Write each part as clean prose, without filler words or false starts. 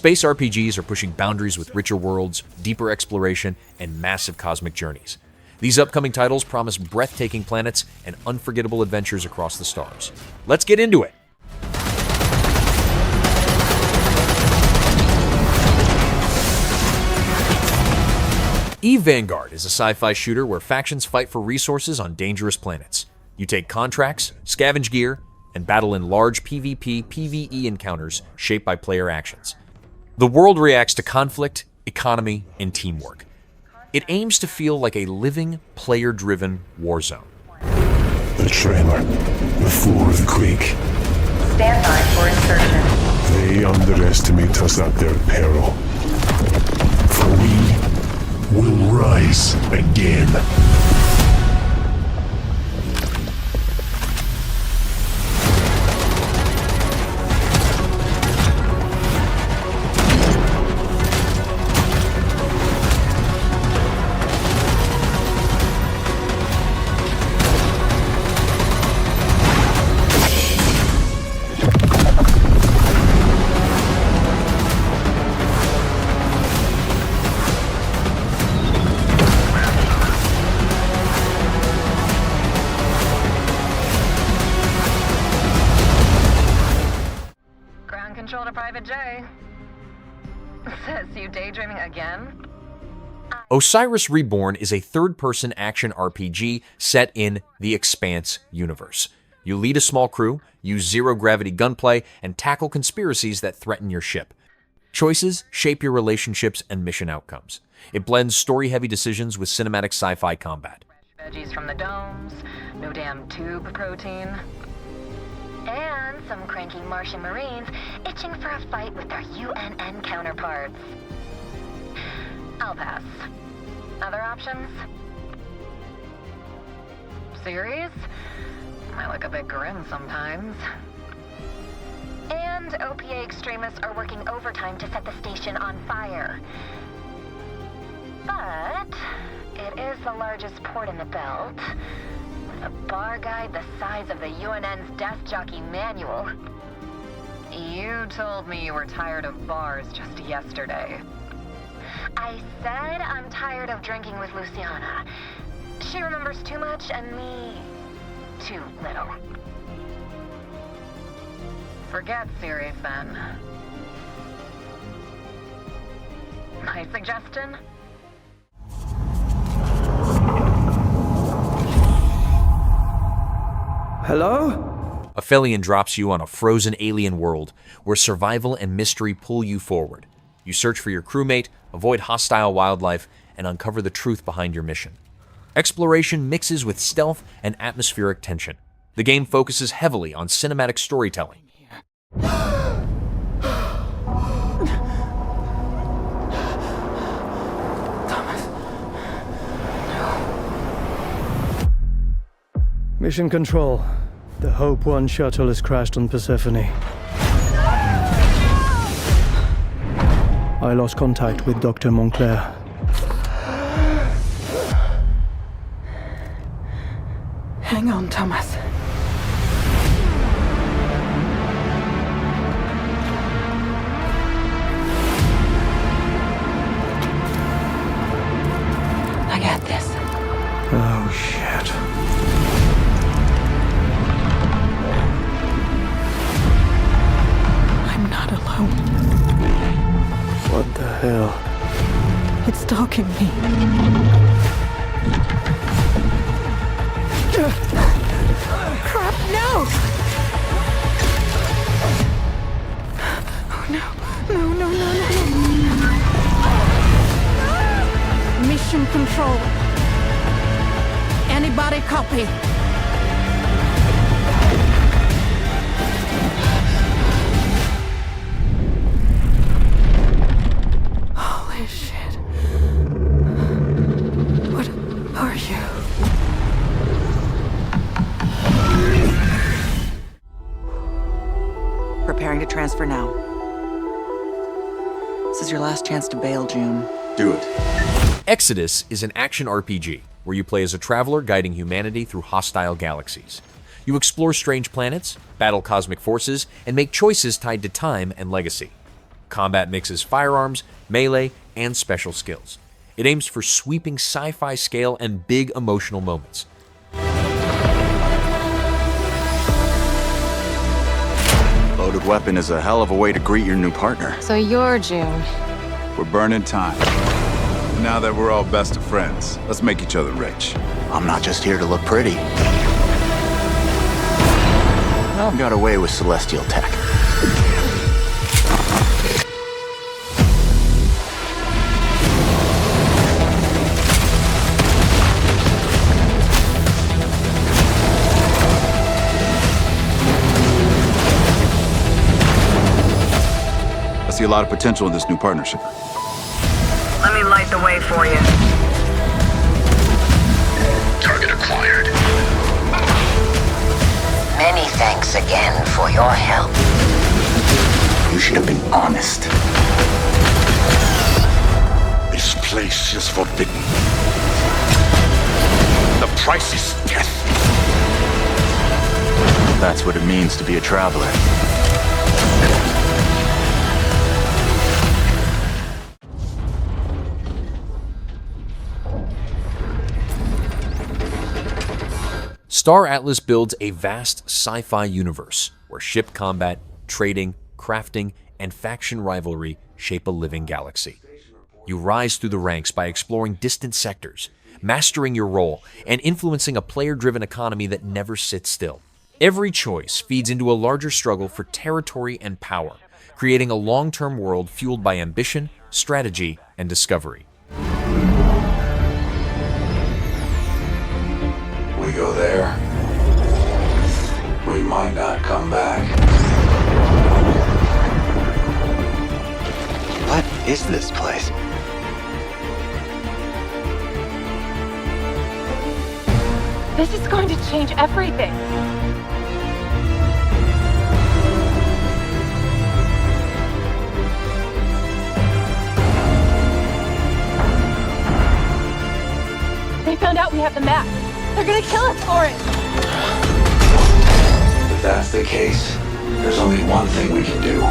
Space RPGs are pushing boundaries with richer worlds, deeper exploration, and massive cosmic journeys. These upcoming titles promise breathtaking planets and unforgettable adventures across the stars. Let's get into it! Vanguard is a sci-fi shooter where factions fight for resources on dangerous planets. You take contracts, scavenge gear, and battle in large PvP/PvE encounters shaped by player actions. The world reacts to conflict, economy, and teamwork. It aims to feel like a living, player-driven war zone. The trailer, the floor of the creek. Stand by for insertion. They underestimate us at their peril. For we will rise again. Control to Private J. Says you daydreaming again? Osiris Reborn is a third-person action RPG set in the Expanse universe. You lead a small crew, use zero-gravity gunplay, and tackle conspiracies that threaten your ship. Choices shape your relationships and mission outcomes. It blends story-heavy decisions with cinematic sci-fi combat. Veggies from the domes, no damn tube protein. And some cranky Martian Marines itching for a fight with their UNN counterparts. I'll pass. Other options? Series? Might look a bit grim sometimes. And OPA extremists are working overtime to set the station on fire. But it is the largest port in the belt. A bar guide the size of the UNN's desk jockey manual. You told me you were tired of bars just yesterday. I said I'm tired of drinking with Luciana. She remembers too much and me too little. Forget series then. My suggestion? Hello? Aphelion drops you on a frozen alien world where survival and mystery pull you forward. You search for your crewmate, avoid hostile wildlife, and uncover the truth behind your mission. Exploration mixes with stealth and atmospheric tension. The game focuses heavily on cinematic storytelling. Mission Control. The Hope 1 shuttle has crashed on Persephone. I lost contact with Dr. Montclair. Hang on, Thomas. I got this. Oh, shit. I'm not alone. What the hell? It's stalking me. Crap, no! Oh, no. No, no, no, no. Mission Control. Anybody copy? Holy shit. What are you? Preparing to transfer now. This is your last chance to bail, June. Do it. Exodus is an action RPG where you play as a traveler guiding humanity through hostile galaxies. You explore strange planets, battle cosmic forces, and make choices tied to time and legacy. Combat mixes firearms, melee, and special skills. It aims for sweeping sci-fi scale and big emotional moments. Loaded weapon is a hell of a way to greet your new partner. So you're June. We're burning time. Now that we're all best of friends, let's make each other rich. I'm not just here to look pretty. I've got away with celestial tech. I see a lot of potential in this new partnership. Let me light the way for you. Target acquired. Many thanks again for your help. You should have been honest. This place is forbidden. The price is death. That's what it means to be a traveler. Star Atlas builds a vast sci-fi universe where ship combat, trading, crafting, and faction rivalry shape a living galaxy. You rise through the ranks by exploring distant sectors, mastering your role, and influencing a player-driven economy that never sits still. Every choice feeds into a larger struggle for territory and power, creating a long-term world fueled by ambition, strategy, and discovery. We go there, we might not come back. What is this place? This is going to change everything. They found out we have the map. They're gonna kill us for it! If that's the case, there's only one thing we can do.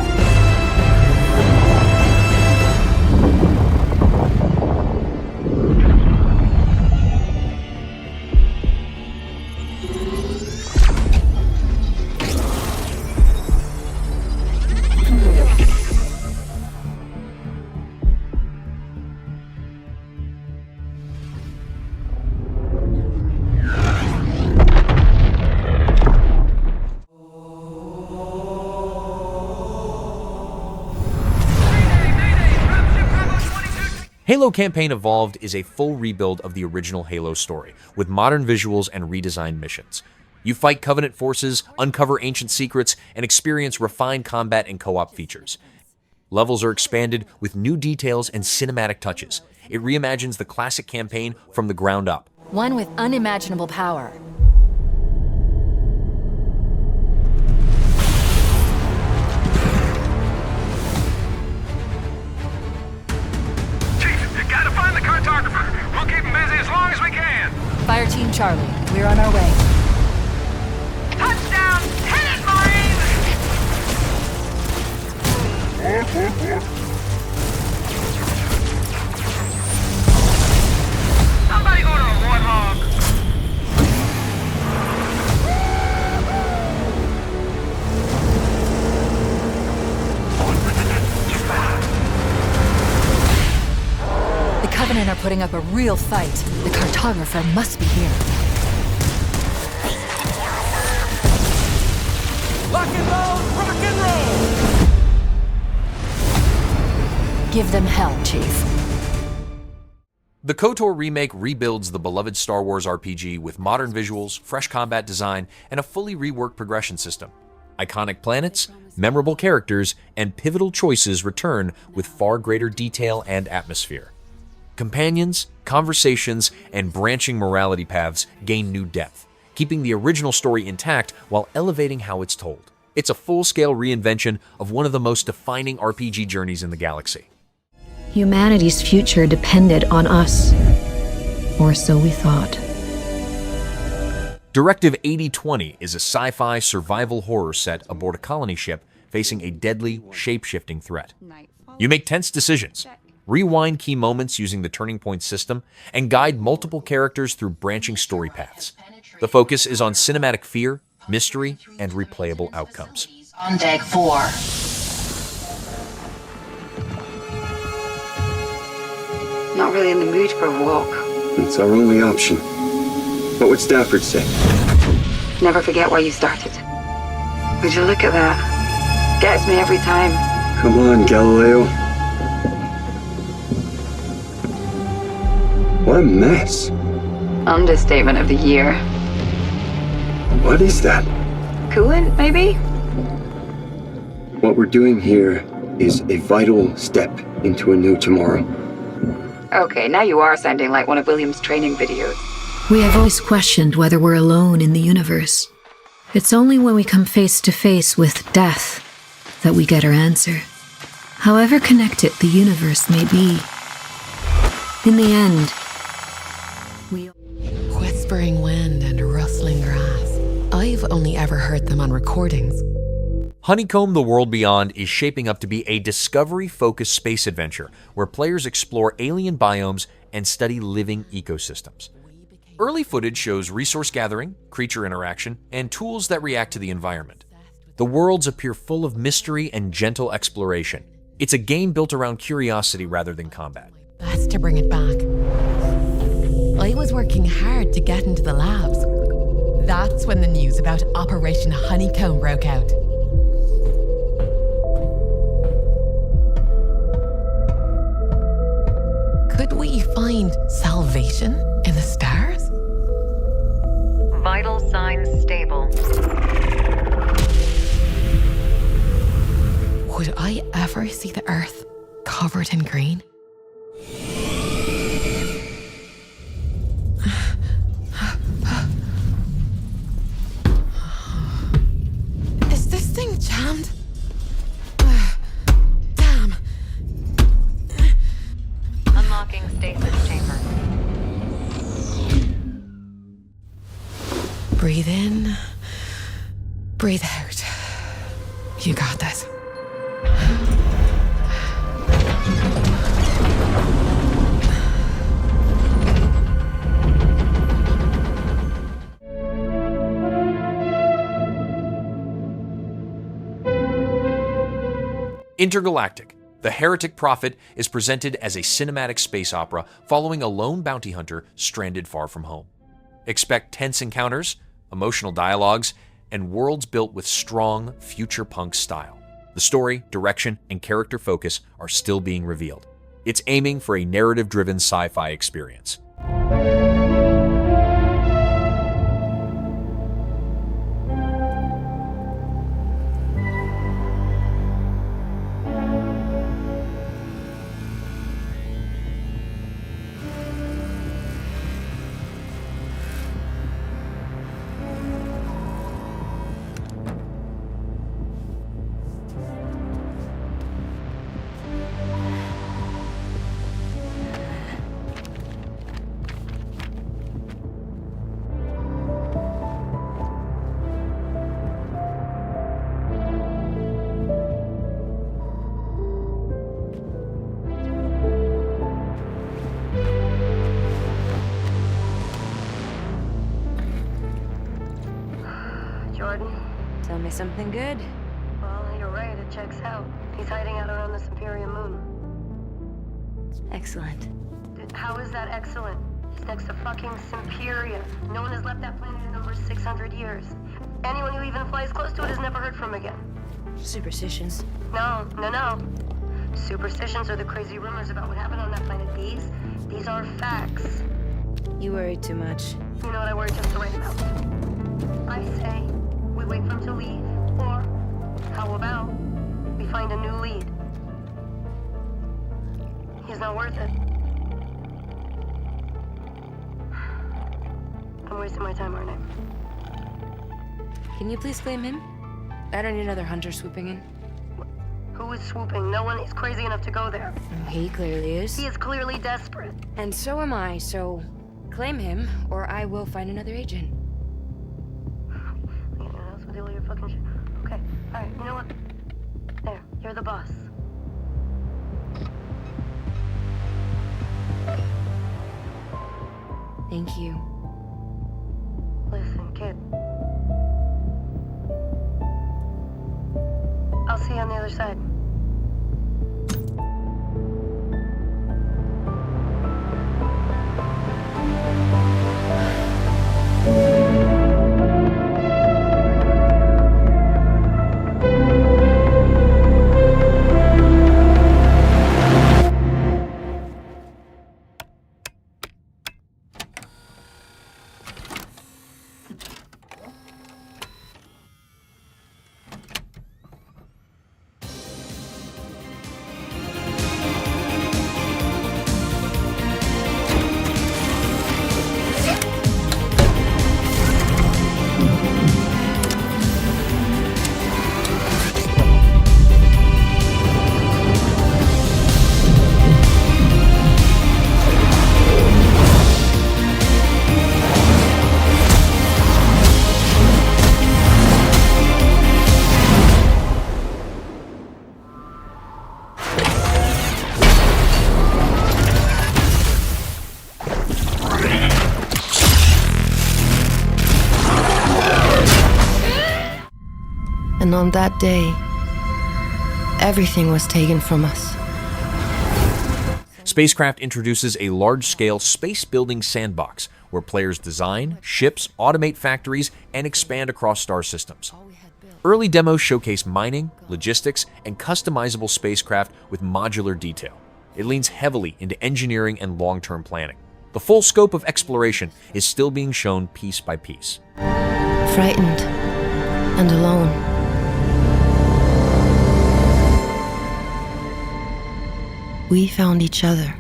Halo Campaign Evolved is a full rebuild of the original Halo story, with modern visuals and redesigned missions. You fight Covenant forces, uncover ancient secrets, and experience refined combat and co-op features. Levels are expanded with new details and cinematic touches. It reimagines the classic campaign from the ground up. One with unimaginable power. Fire Team Charlie, we're on our way. Touchdown! Hit it, Marines! Somebody go to a warthog! The Covenant are putting up a real fight. The cartographer must be here. Lock and load, rock and roll! Give them hell, Chief. The KOTOR remake rebuilds the beloved Star Wars RPG with modern visuals, fresh combat design, and a fully reworked progression system. Iconic planets, memorable characters, and pivotal choices return with far greater detail and atmosphere. Companions, conversations, and branching morality paths gain new depth, keeping the original story intact while elevating how it's told. It's a full-scale reinvention of one of the most defining RPG journeys in the galaxy. Humanity's future depended on us. Or so we thought. Directive 8020 is a sci-fi survival horror set aboard a colony ship facing a deadly, shape-shifting threat. You make tense decisions, rewind key moments using the turning point system, and guide multiple characters through branching story paths. The focus is on cinematic fear, mystery, and replayable outcomes. On deck 4. Not really in the mood for a walk. It's our only option. What would Stafford say? Never forget why you started. Would you look at that? Gets me every time. Come on, Galileo. What a mess. Understatement of the year. What is that? Coolant, maybe? What we're doing here is a vital step into a new tomorrow. Okay, now you are sounding like one of William's training videos. We have always questioned whether we're alone in the universe. It's only when we come face to face with death that we get our answer. However connected the universe may be, in the end, we... Whispering wind and rustling grass. I've only ever heard them on recordings. Honeycomb: The World Beyond is shaping up to be a discovery-focused space adventure where players explore alien biomes and study living ecosystems. Early footage shows resource gathering, creature interaction, and tools that react to the environment. The worlds appear full of mystery and gentle exploration. It's a game built around curiosity rather than combat. Best to bring it back. I was working hard to get into the labs. That's when the news about Operation Honeycomb broke out. Could we find salvation in the stars? Vital signs stable. Would I ever see the Earth covered in green? Is this thing jammed? Damn. Unlocking stasis chamber. Breathe in, breathe out. You got this. Intergalactic: The Heretic Prophet is presented as a cinematic space opera following a lone bounty hunter stranded far from home. Expect tense encounters, emotional dialogues, and worlds built with strong future punk style. The story, direction, and character focus are still being revealed. It's aiming for a narrative-driven sci-fi experience. Tell me something good. Well, you're right, it checks out. He's hiding out around the Superior Moon. Excellent. How is that excellent? He's next to fucking Superior. No one has left that planet in over 600 years. Anyone who even flies close to it is never heard from again. Superstitions. No. Superstitions are the crazy rumors about what happened on that planet. These are facts. You worry too much. You know what I worry just the right amount. I say we wait for him to leave, or how about we find a new lead? He's not worth it. I'm wasting my time, aren't I? Can you please claim him? I don't need another hunter swooping in. Who is swooping? No one is crazy enough to go there. He clearly is. He is clearly desperate. And so am I, so claim him, or I will find another agent. Your fucking shit. Okay, alright, you know what? You're the boss. Thank you. Listen, kid. I'll see you on the other side. And on that day, everything was taken from us. SpaceCraft introduces a large-scale space-building sandbox where players design, ships, automate factories, and expand across star systems. Early demos showcase mining, logistics, and customizable spacecraft with modular detail. It leans heavily into engineering and long-term planning. The full scope of exploration is still being shown piece by piece. Frightened and alone. We found each other.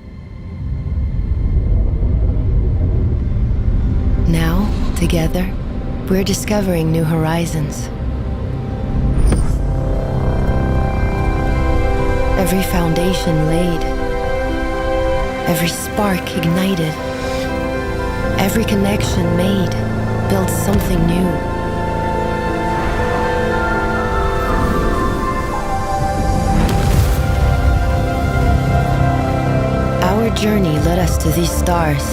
Now, together, we're discovering new horizons. Every foundation laid, every spark ignited, every connection made builds something new. Our journey led us to these stars,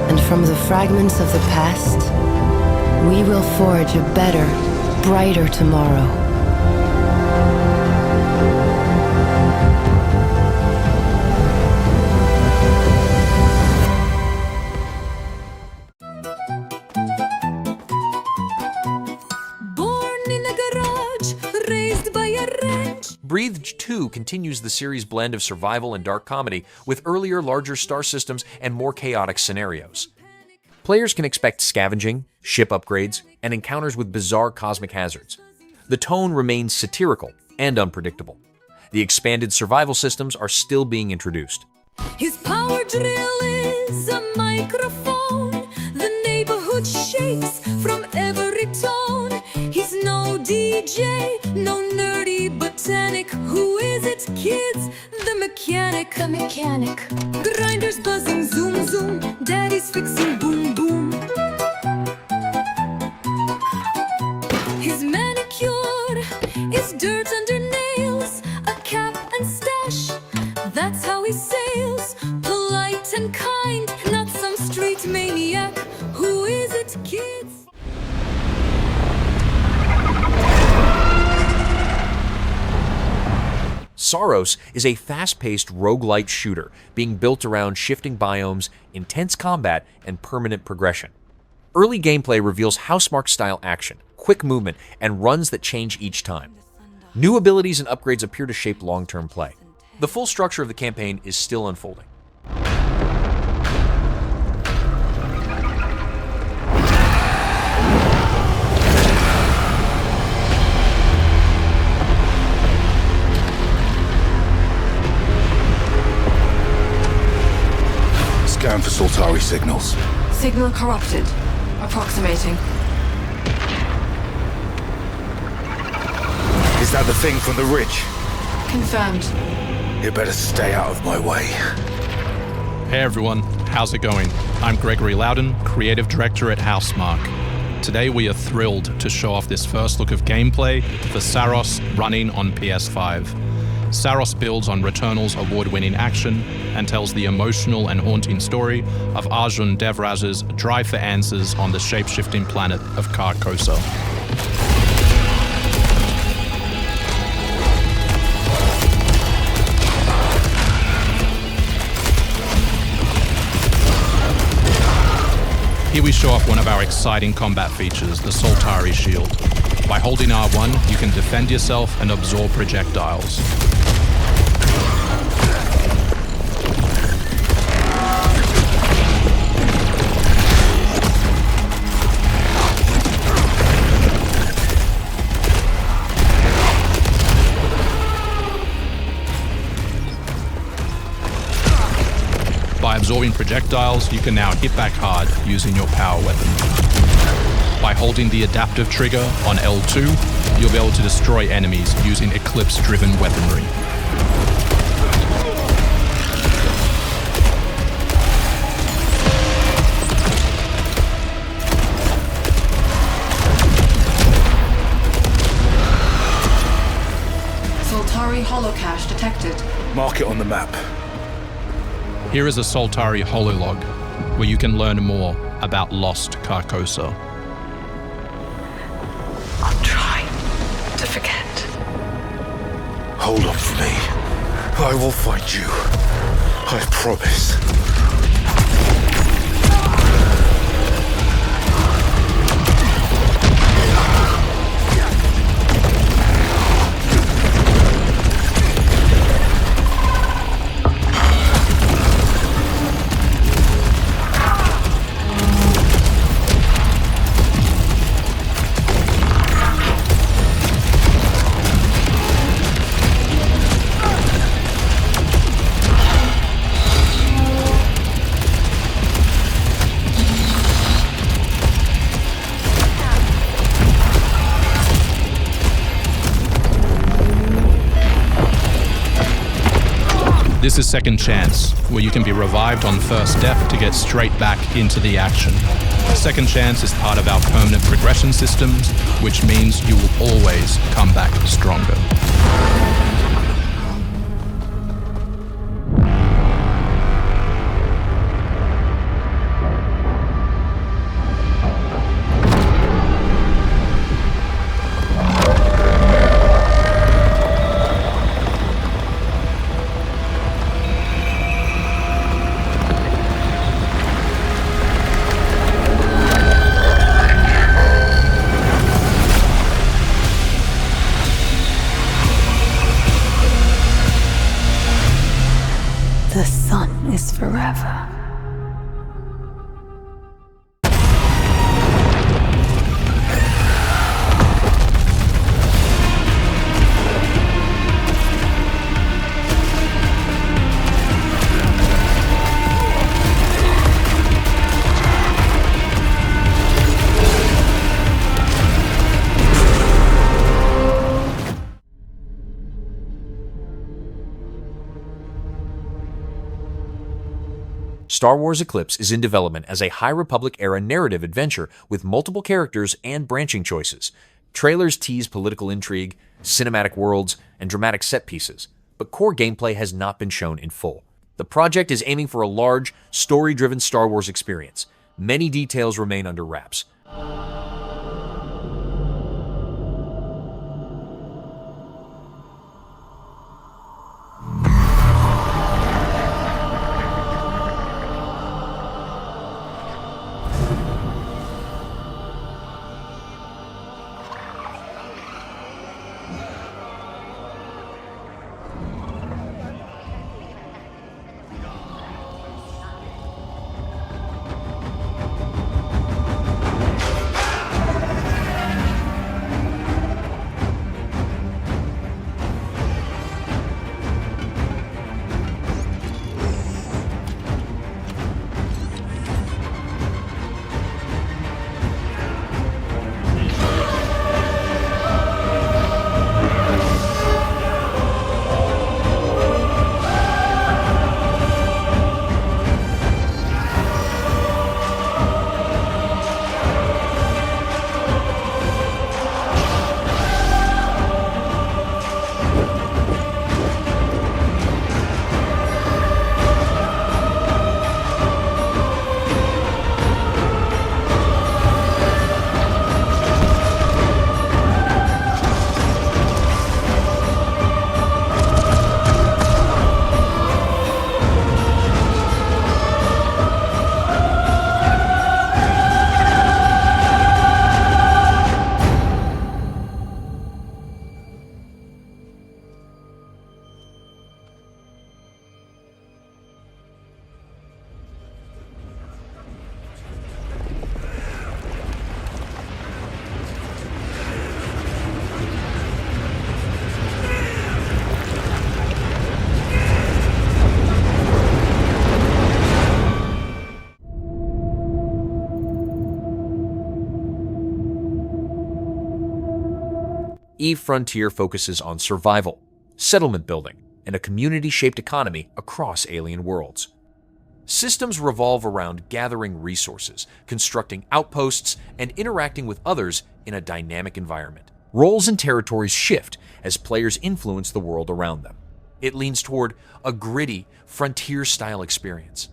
and from the fragments of the past, we will forge a better, brighter tomorrow. Breathedge 2 continues the series' blend of survival and dark comedy with earlier, larger star systems and more chaotic scenarios. Players can expect scavenging, ship upgrades, and encounters with bizarre cosmic hazards. The tone remains satirical and unpredictable. The expanded survival systems are still being introduced. His power drill is a microphone. The neighborhood shakes from every tone. He's no DJ, no nerdy botanic. Who is it, kids? The mechanic. The mechanic. Grinders buzzing, zoom, zoom. Daddy's fixing, boom, boom. His manicure is dirt under nails. A cap and stash, that's how he sails. Polite and kind, not some street maniac. Who is it, kids? Saros is a fast-paced roguelite shooter being built around shifting biomes, intense combat, and permanent progression. Early gameplay reveals Housemarque-style action, quick movement, and runs that change each time. New abilities and upgrades appear to shape long-term play. The full structure of the campaign is still unfolding. Scan for Sultari signals. Signal corrupted. Approximating. Is that the thing from the ridge? Confirmed. You better stay out of my way. Hey everyone, how's it going? I'm Gregory Loudon, Creative Director at Housemarque. Today we are thrilled to show off this first look of gameplay for Saros running on PS5. Saros builds on Returnal's award-winning action and tells the emotional and haunting story of Arjun Devraj's drive for answers on the shape-shifting planet of Carcosa. Here we show off one of our exciting combat features, the Soltari Shield. By holding R1, you can defend yourself and absorb projectiles. By absorbing projectiles, you can now hit back hard using your power weapon. By holding the adaptive trigger on L2, you'll be able to destroy enemies using Eclipse-driven weaponry. Soltari holocache detected. Mark it on the map. Here is a Soltari hololog, where you can learn more about lost Carcosa. I'll try to forget. Hold up for me. I will find you. I promise. This is Second Chance, where you can be revived on first death to get straight back into the action. Second Chance is part of our permanent progression systems, which means you will always come back stronger. The sun is forever. Star Wars Eclipse is in development as a High Republic-era narrative adventure with multiple characters and branching choices. Trailers tease political intrigue, cinematic worlds, and dramatic set pieces, but core gameplay has not been shown in full. The project is aiming for a large, story-driven Star Wars experience. Many details remain under wraps. Eve Frontier focuses on survival, settlement building, and a community-shaped economy across alien worlds. Systems revolve around gathering resources, constructing outposts, and interacting with others in a dynamic environment. Roles and territories shift as players influence the world around them. It leans toward a gritty, frontier-style experience.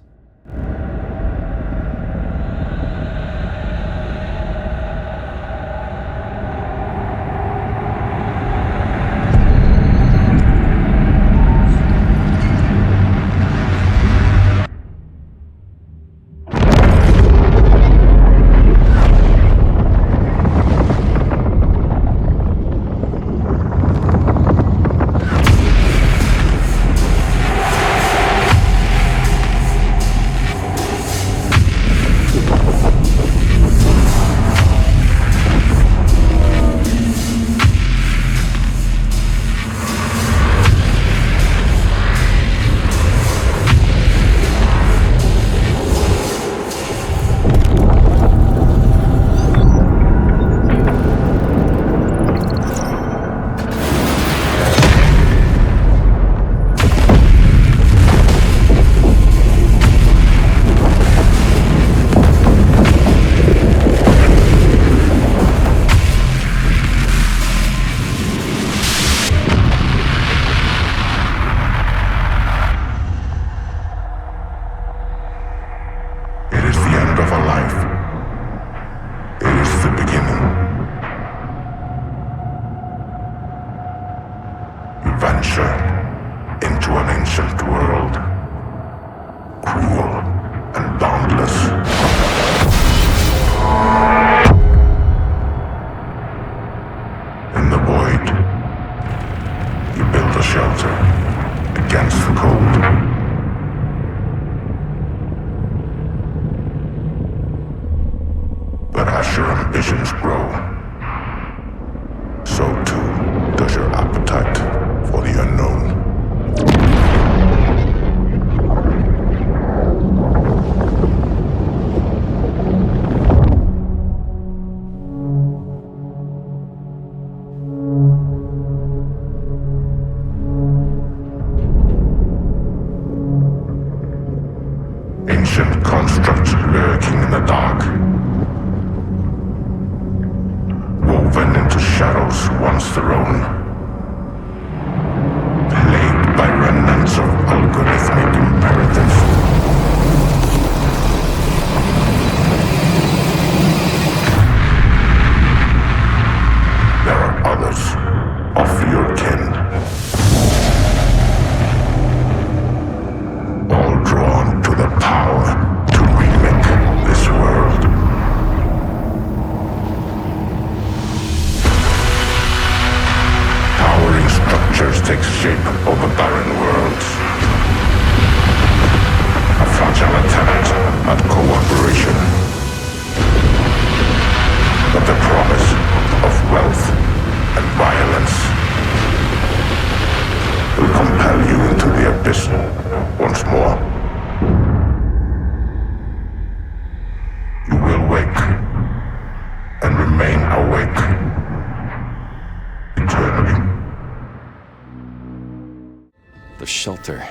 Shelter.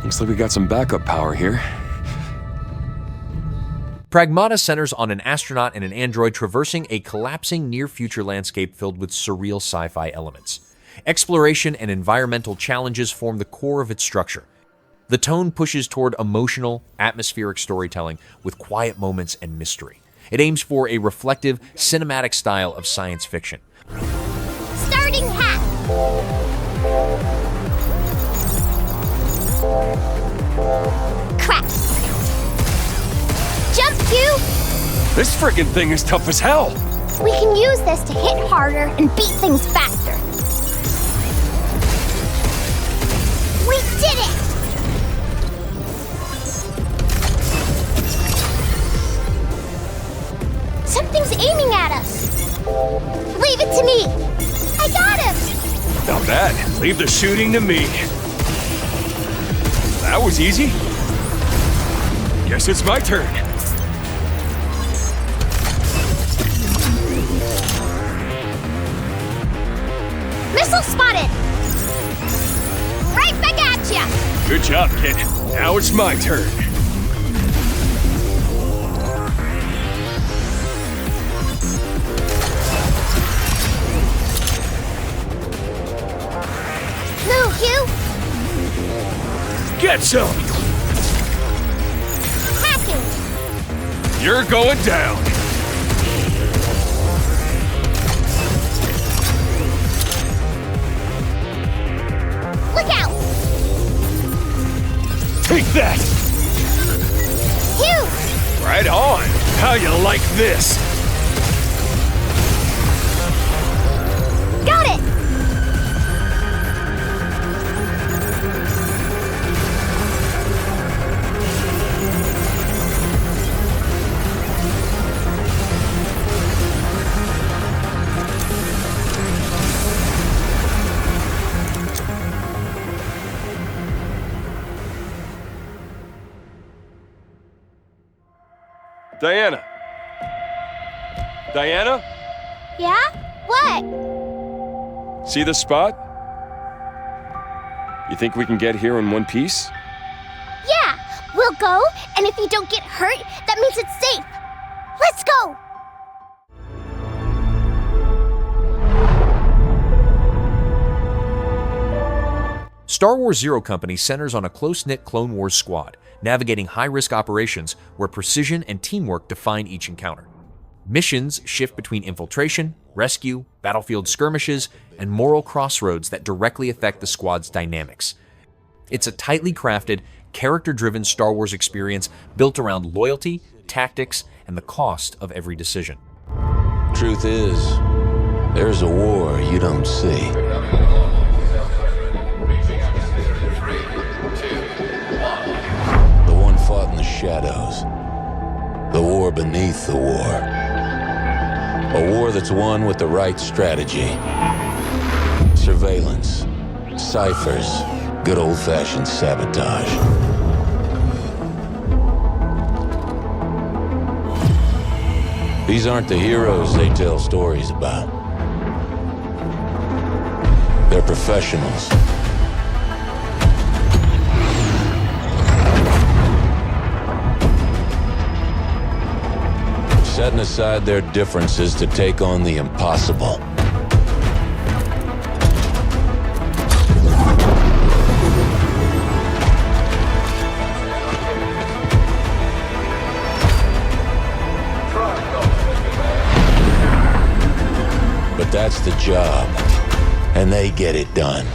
Looks like we got some backup power here. Pragmata centers on an astronaut and an android traversing a collapsing near-future landscape filled with surreal sci-fi elements. Exploration and environmental challenges form the core of its structure. The tone pushes toward emotional, atmospheric storytelling with quiet moments and mystery. It aims for a reflective, cinematic style of science fiction. Starting hat! Crap! Jump Q! This friggin' thing is tough as hell! We can use this to hit harder and beat things faster. We did it! Something's aiming at us. Leave it to me. I got him! Not bad. Leave the shooting to me. That was easy. Guess it's my turn. Missile spotted! Right back at ya! Good job, kid. Now it's my turn. Move, Hugh! Get some! Hacking! You're going down! Look out! Take that! Hugh! Right on! How you like this? Got it! Diana? Diana? Yeah? What? See this spot? You think we can get here in one piece? Yeah! We'll go, and if you don't get hurt, that means it's safe. Let's go! Star Wars Zero Company centers on a close-knit Clone Wars squad, navigating high-risk operations where precision and teamwork define each encounter. Missions shift between infiltration, rescue, battlefield skirmishes, and moral crossroads that directly affect the squad's dynamics. It's a tightly crafted, character-driven Star Wars experience built around loyalty, tactics, and the cost of every decision. Truth is, there's a war you don't see. The one fought in the shadows. The war beneath the war. A war that's won with the right strategy. Surveillance, ciphers, good old-fashioned sabotage. These aren't the heroes they tell stories about. They're professionals. Setting aside their differences to take on the impossible. But that's the job, and they get it done.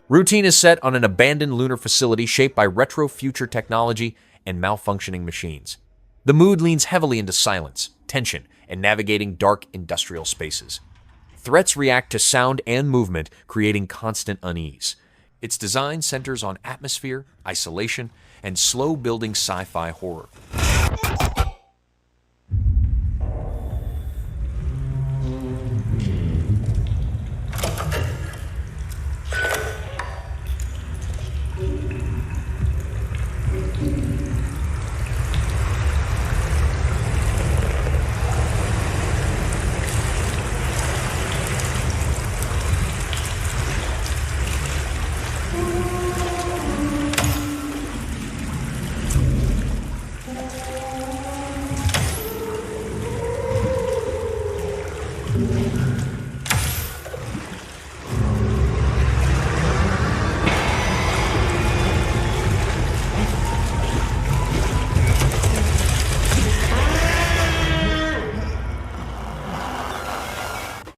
Routine is set on an abandoned lunar facility shaped by retro-future technology and malfunctioning machines. The mood leans heavily into silence, tension, and navigating dark industrial spaces. Threats react to sound and movement, creating constant unease. Its design centers on atmosphere, isolation, and slow-building sci-fi horror.